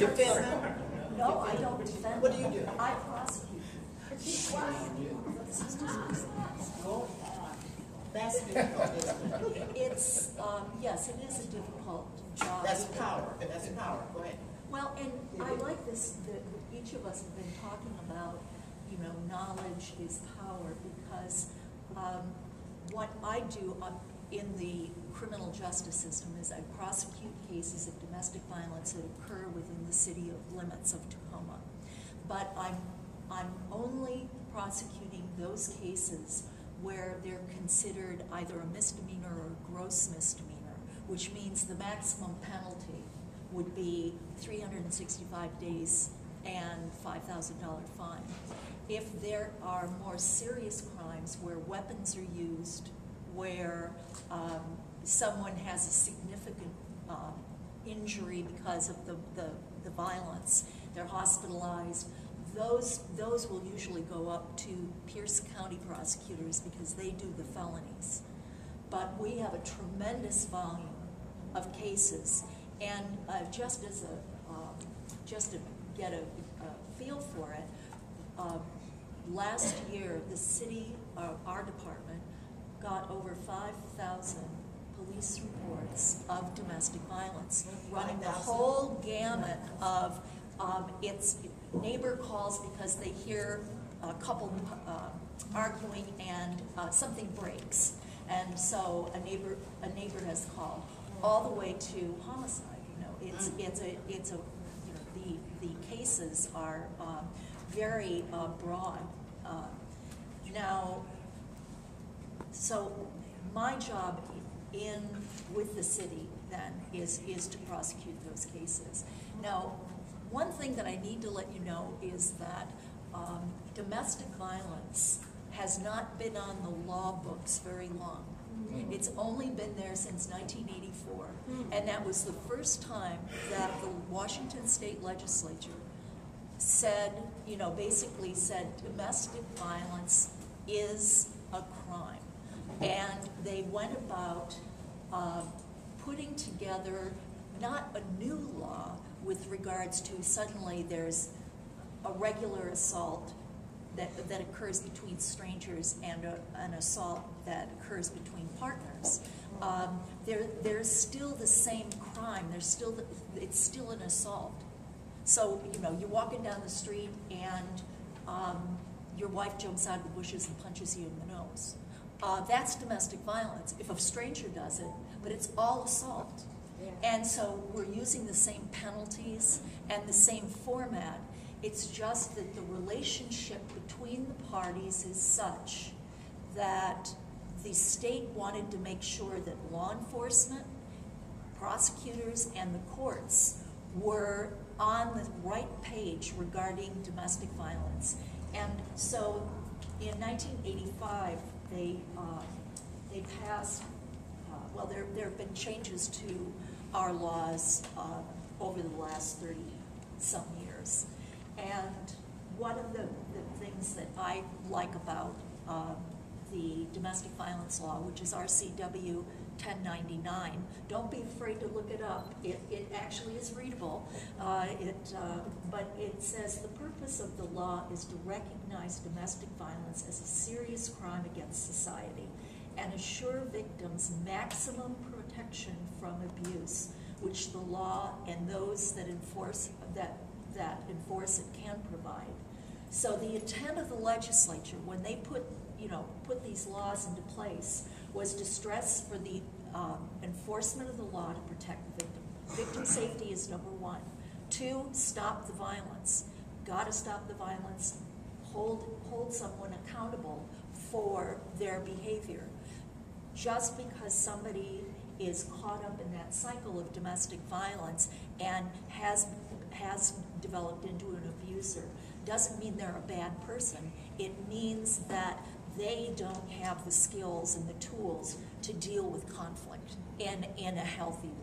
defend them? No, I don't defend What do you them. do? I prosecute. Go on. That's difficult, isn't it? It's, yes, it is a difficult job. That's power. That's power. Go ahead. Well, and I like this, that each of us have been talking about, you know, knowledge is power, because what I do in the criminal justice system is I prosecute cases of domestic violence that occur within the city of limits of Tacoma. But I'm only prosecuting those cases where they're considered either a misdemeanor or a gross misdemeanor, which means the maximum penalty would be 365 days and $5,000 fine. If there are more serious crimes where weapons are used, where someone has a significant injury because of the violence, they're hospitalized, those will usually go up to Pierce County prosecutors because they do the felonies. But we have a tremendous volume of cases, and just to get a feel for it, last year the city, our department, got over 5,000 police reports of domestic violence, running the whole gamut of it's neighbor calls because they hear a couple arguing and something breaks, and so a neighbor has called, all the way to homicide. You know, it's a you know, the cases are very broad. Now, so my job with the city then is to prosecute those cases. Now, one thing that I need to let you know is that domestic violence has not been on the law books very long. It's only been there since 1984, and that was the first time that the Washington State Legislature said, you know, basically said domestic violence is a crime. And they went about putting together not a new law with regards to suddenly there's a regular assault that occurs between strangers and an assault that occurs between partners. There's still the same crime. It's still an assault. So, you know, you're walking down the street and your wife jumps out of the bushes and punches you in the nose. That's domestic violence if a stranger does it, but it's all assault. Yeah. And so we're using the same penalties and the same format. It's just that the relationship between the parties is such that the state wanted to make sure that law enforcement, prosecutors, and the courts were on the right page regarding domestic violence. And so in 1985, they passed, well, there have been changes to our laws over the last 30-some years. And one of the things that I like about the domestic violence law, which is RCW 1099, don't be afraid to look it up. It actually is readable. But it says the purpose of the law is to recognize domestic violence as a serious crime against society and assure victims maximum protection from abuse, which the law and those that enforce it can provide. So the intent of the legislature, when they put these laws into place, was to stress for the enforcement of the law to protect the victim. Victim safety is number one. 2, stop the violence. Got to stop the violence. Hold someone accountable for their behavior. Just because somebody is caught up in that cycle of domestic violence and has developed into an abuser doesn't mean they're a bad person. It means that they don't have the skills and the tools to deal with conflict in a healthy way.